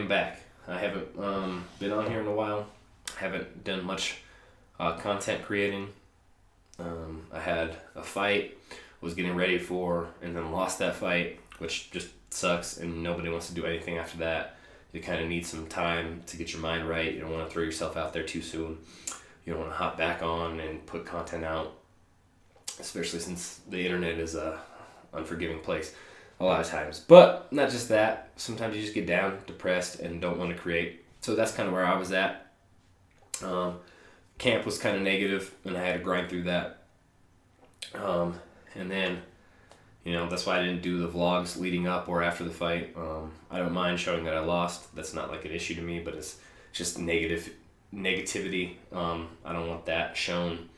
am back. I haven't been on here in a while. Haven't done much content creating. I had a fight, was getting ready for, and then lost that fight, which just sucks, and nobody wants to do anything after that. You kind of need some time to get your mind right. You don't want to throw yourself out there too soon. You don't want to hop back on and put content out, especially since the internet is a unforgiving place a lot of times. But not just that, sometimes you just get down, depressed, and don't want to create. So that's kind of where I was at. Camp was kind of negative, and I had to grind through that. And then, that's why I didn't do the vlogs leading up or after the fight. I don't mind showing that I lost. That's not like an issue to me, but it's just negativity. I don't want that shown.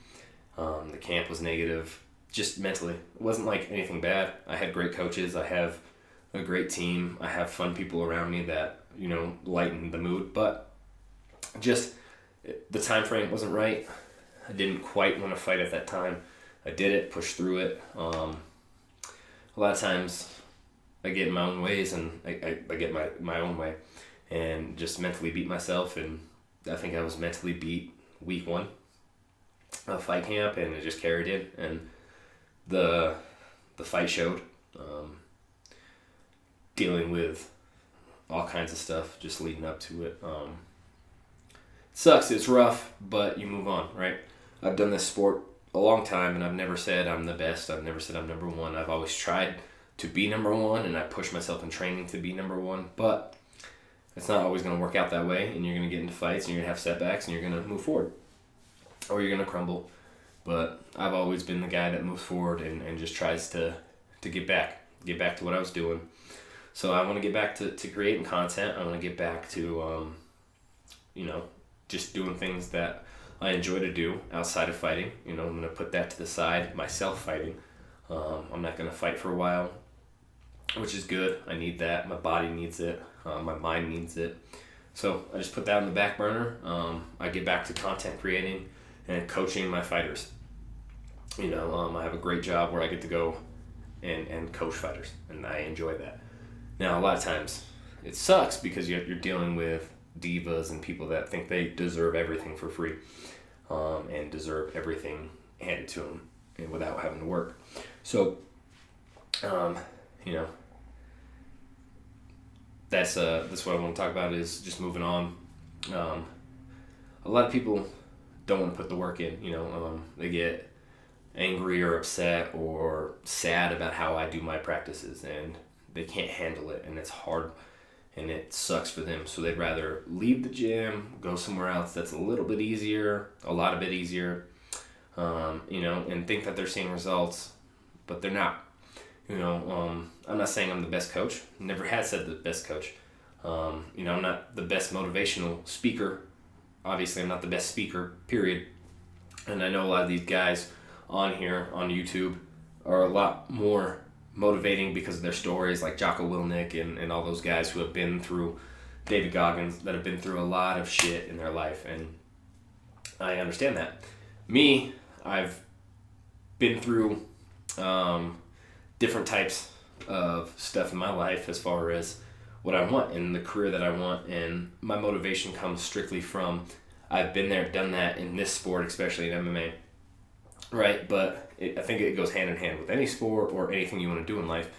The camp was negative, just mentally. It wasn't like anything bad. I had great coaches. I have a great team. I have fun people around me that, lighten the mood. But just the time frame wasn't right. I didn't quite want to fight at that time. I did it, pushed through it. A lot of times I get in my own ways, and I get my own way and just mentally beat myself. And I think I was mentally beat week 1 of fight camp, and it just carried in. And the fight showed, dealing with all kinds of stuff just leading up to it. Sucks, it's rough, but you move on, right? I've done this sport a long time, and I've never said I'm the best. I've never said I'm number one. I've always tried to be number one, and I push myself in training to be number one, but it's not always going to work out that way, and you're going to get into fights, and you're going to have setbacks, and you're going to move forward, or you're going to crumble. But I've always been the guy that moves forward and just tries to get back to what I was doing. So I want to get back to creating content. I want to get back to, just doing things that I enjoy to do outside of fighting. I'm going to put that to the side, myself fighting. I'm not going to fight for a while, which is good. I need that. My body needs it. My mind needs it. So I just put that on the back burner. I get back to content creating and coaching my fighters. I have a great job where I get to go and coach fighters, and I enjoy that. Now, a lot of times it sucks because you're dealing with divas and people that think they deserve everything for free, and deserve everything handed to them and without having to work. So, that's what I want to talk about, is just moving on. A lot of people don't want to put the work in. They get angry or upset or sad about how I do my practices, and they can't handle it, and it's hard, and it sucks for them. So they'd rather leave the gym, go somewhere else that's a little bit easier, a lot bit easier, and think that they're seeing results, but they're not. I'm not saying I'm the best coach. Never had said the best coach. I'm not the best motivational speaker. Obviously, I'm not the best speaker, period. And I know a lot of these guys on here, on YouTube, are a lot more motivating because of their stories, like Jocko Willink and all those guys who have been through, David Goggins, that have been through a lot of shit in their life. And I understand that. Me, I've been through different types of stuff in my life as far as what I want and the career that I want, and my motivation comes strictly from I've been there, done that in this sport, especially in MMA, right? But I think it goes hand in hand with any sport or anything you want to do in life.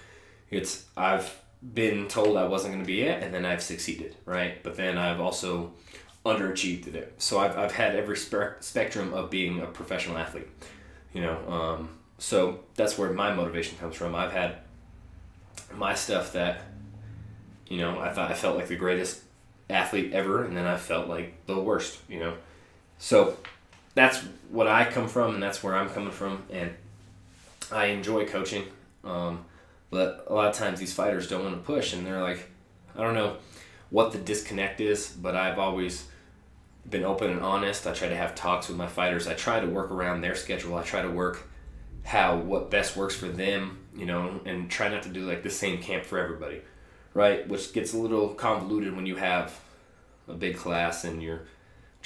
I've been told I wasn't going to be it, and then I've succeeded, right? But then I've also underachieved at it. So I've had every spectrum of being a professional athlete, so that's where my motivation comes from. I've had my stuff that, I felt like the greatest athlete ever, and then I felt like the worst, So that's what I come from, and that's where I'm coming from, and I enjoy coaching. But a lot of times these fighters don't want to push, and they're like, I don't know what the disconnect is, but I've always been open and honest. I try to have talks with my fighters. I try to work around their schedule. I try to work what best works for them, and try not to do like the same camp for everybody, right? Which gets a little convoluted when you have a big class and you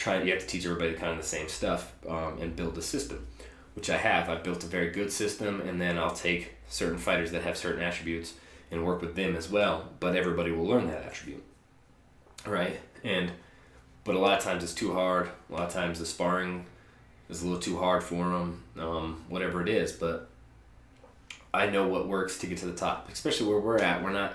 have to teach everybody kind of the same stuff, and build a system, which I have. I've built a very good system, and then I'll take certain fighters that have certain attributes and work with them as well, but everybody will learn that attribute. right? But a lot of times it's too hard. A lot of times the sparring is a little too hard for them, whatever it is. But I know what works to get to the top, especially where we're at. We're not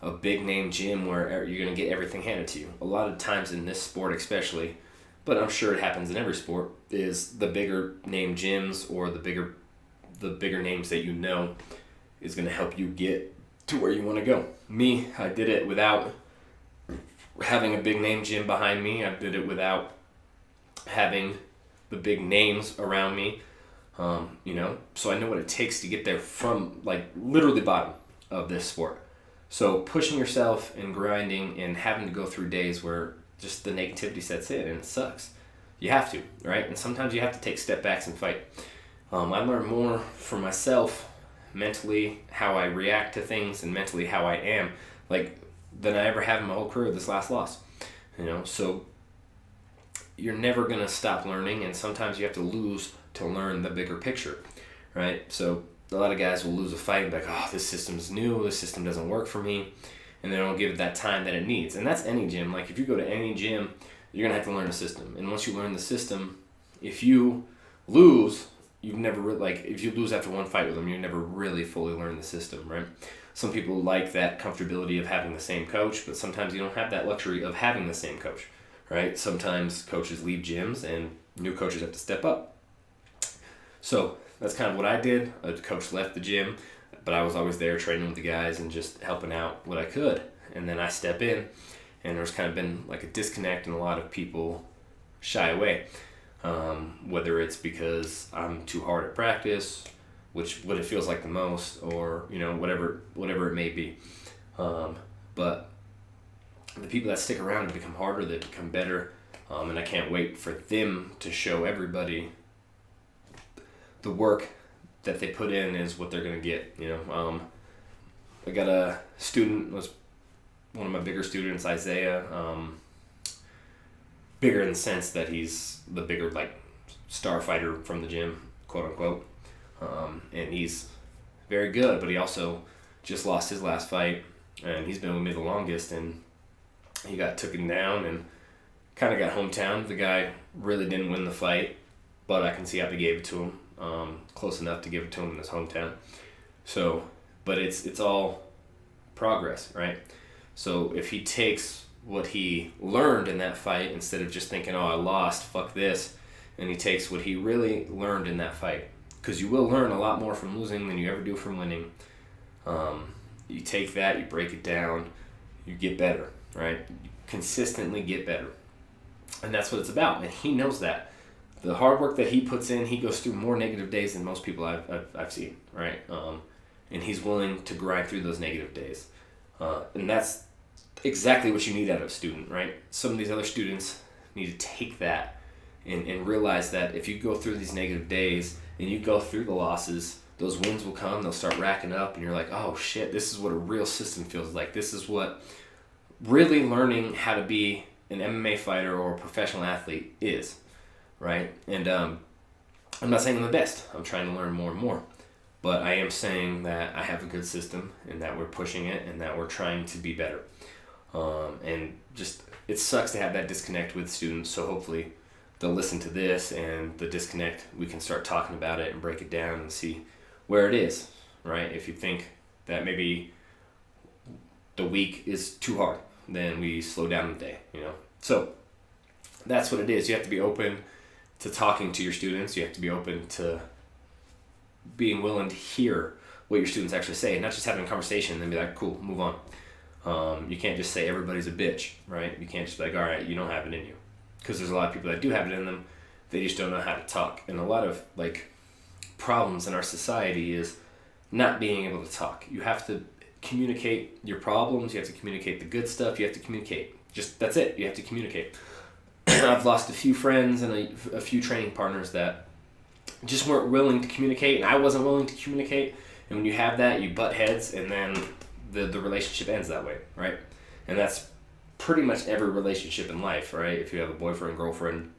a big name gym where you're going to get everything handed to you. A lot of times in this sport especially, but I'm sure it happens in every sport, is the bigger name gyms or the bigger names that you know is going to help you get to where you want to go. Me, I did it without having a big name gym behind me. I did it without having the big names around me. So I know what it takes to get there from like literally bottom of this sport. So pushing yourself and grinding and having to go through days where just the negativity sets in and it sucks. You have to, right? And sometimes you have to take step backs and fight. I learned more for myself mentally, how I react to things, and mentally how I am, like, than I ever have in my whole career this last loss. So you're never going to stop learning, and sometimes you have to lose to learn the bigger picture, right? So a lot of guys will lose a fight and be like, oh, this system's new, this system doesn't work for me, and they don't give it that time that it needs. And that's any gym. Like, if you go to any gym, you're going to have to learn a system. And once you learn the system, if you lose, you've never if you lose after one fight with them, you never really fully learn the system, right? Some people like that comfortability of having the same coach, but sometimes you don't have that luxury of having the same coach, right? Sometimes coaches leave gyms and new coaches have to step up. So that's kind of what I did. A coach left the gym, but I was always there training with the guys and just helping out what I could. And then I step in, and there's kind of been like a disconnect, and a lot of people shy away. Whether it's because I'm too hard at practice, what it feels like the most, or whatever it may be. But the people that stick around and become harder, they become better, and I can't wait for them to show everybody the work that they put in is what they're gonna get. I got a student, was one of my bigger students, Isaiah. Bigger in the sense that he's the bigger star fighter from the gym, quote unquote, and he's very good. But he also just lost his last fight, and he's been with me the longest. And he got taken down and kind of got hometown. The guy really didn't win the fight, but I can see how they gave it to him, close enough to give it to him in his hometown. So, but it's all progress, right? So if he takes what he learned in that fight, instead of just thinking, oh, I lost, fuck this, and he takes what he really learned in that fight, because you will learn a lot more from losing than you ever do from winning. You take that, you break it down, you get better, right? You consistently get better. And that's what it's about, and he knows that. The hard work that he puts in, he goes through more negative days than most people I've seen, right? And he's willing to grind through those negative days. And that's exactly what you need out of a student, right? Some of these other students need to take that and realize that if you go through these negative days and you go through the losses, those wins will come, they'll start racking up, and you're like, oh shit, this is what a real system feels like. This is what really learning how to be an MMA fighter or a professional athlete is, right? And I'm not saying I'm the best. I'm trying to learn more and more. But I am saying that I have a good system, and that we're pushing it, and that we're trying to be better. And just, it sucks to have that disconnect with students, so hopefully they'll listen to this, and the disconnect, we can start talking about it and break it down and see where it is, right? If you think that maybe the week is too hard, then we slow down the day, So that's what it is. You have to be open to talking to your students. You have to be open to being willing to hear what your students actually say, and not just having a conversation and then be like, cool, move on. You can't just say everybody's a bitch, right? You can't just be like, all right, you don't have it in you. Because there's a lot of people that do have it in them. They just don't know how to talk. And a lot of problems in our society is not being able to talk. You have to communicate your problems. You have to communicate the good stuff. You have to communicate. That's it. You have to communicate. I've lost a few friends and a few training partners that just weren't willing to communicate, and I wasn't willing to communicate. And when you have that, you butt heads, and then the relationship ends that way, right? And that's pretty much every relationship in life, right? If you have a boyfriend, girlfriend,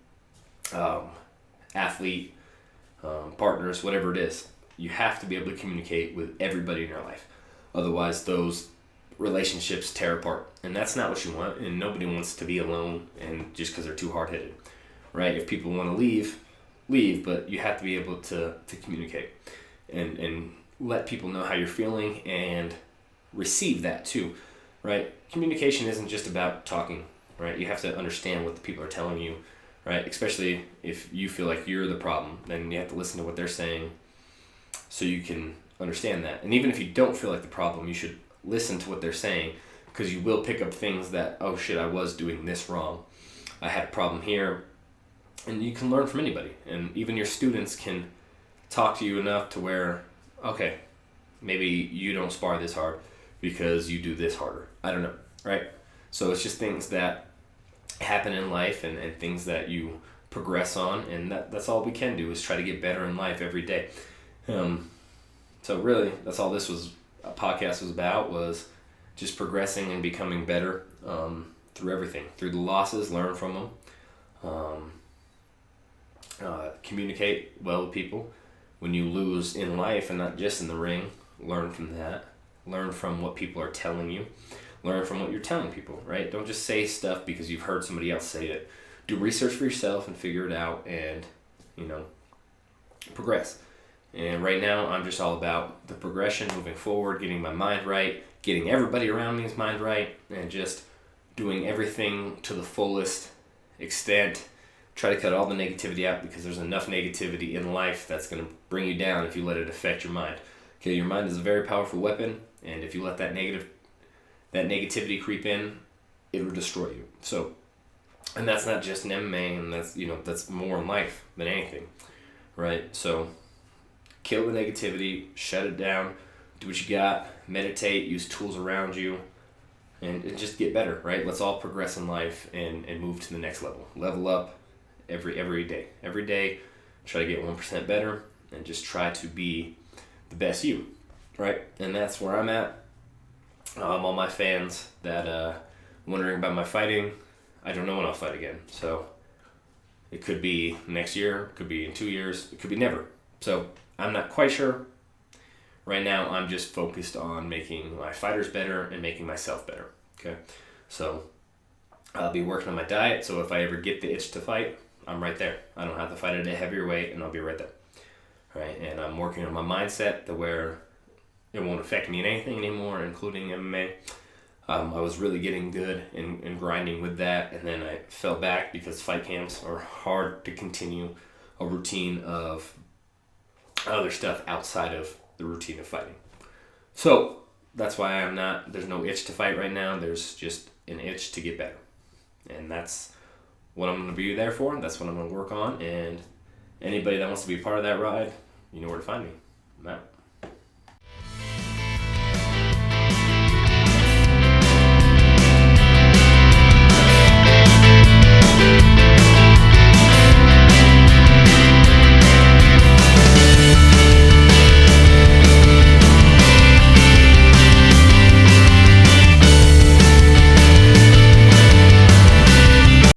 athlete, partners, whatever it is, you have to be able to communicate with everybody in your life. Otherwise, those relationships tear apart. And that's not what you want. And nobody wants to be alone and just because they're too hard-headed, right? If people want to leave, but you have to be able to communicate and let people know how you're feeling and receive that too, right? Communication isn't just about talking, right? You have to understand what the people are telling you, right? Especially if you feel like you're the problem, then you have to listen to what they're saying so you can understand that. And even if you don't feel like the problem, you should listen to what they're saying, because you will pick up things that, oh shit, I was doing this wrong. I had a problem here. And you can learn from anybody. And even your students can talk to you enough to where, okay, maybe you don't spar this hard because you do this harder. I don't know, right? So it's just things that happen in life and things that you progress on, and that's all we can do is try to get better in life every day. So really, that's all this podcast was about, was just progressing and becoming better through everything. Through the losses, learn from them. Communicate well with people. When you lose in life and not just in the ring, learn from that. Learn from what people are telling you. Learn from what you're telling people, right? Don't just say stuff because you've heard somebody else say it. Do research for yourself and figure it out and, progress. And right now, I'm just all about the progression, moving forward, getting my mind right, getting everybody around me's mind right, and just doing everything to the fullest extent. Try to cut all the negativity out, because there's enough negativity in life that's going to bring you down if you let it affect your mind. Okay, your mind is a very powerful weapon, and if you let that negativity creep in, it will destroy you. So, and that's not just in MMA, and that's more in life than anything, right? So, kill the negativity, shut it down, do what you got, meditate, use tools around you, and just get better, right? Let's all progress in life and move to the next level. Level up every day. Every day, try to get 1% better, and just try to be the best you, right? And that's where I'm at. All my fans that wondering about my fighting, I don't know when I'll fight again. So it could be next year, it could be in 2 years, it could be never. So I'm not quite sure. Right now, I'm just focused on making my fighters better and making myself better. Okay, so I'll be working on my diet. So if I ever get the itch to fight, I'm right there. I don't have to fight at a heavier weight, and I'll be right there. Right, and I'm working on my mindset to where it won't affect me in anything anymore, including MMA. I was really getting good and grinding with that, and then I fell back because fight camps are hard to continue a routine of other stuff outside of the routine of fighting. So that's why there's no itch to fight right now. There's just an itch to get better. And that's what I'm going to be there for. That's what I'm going to work on. And anybody that wants to be a part of that ride, you know where to find me. I'm out.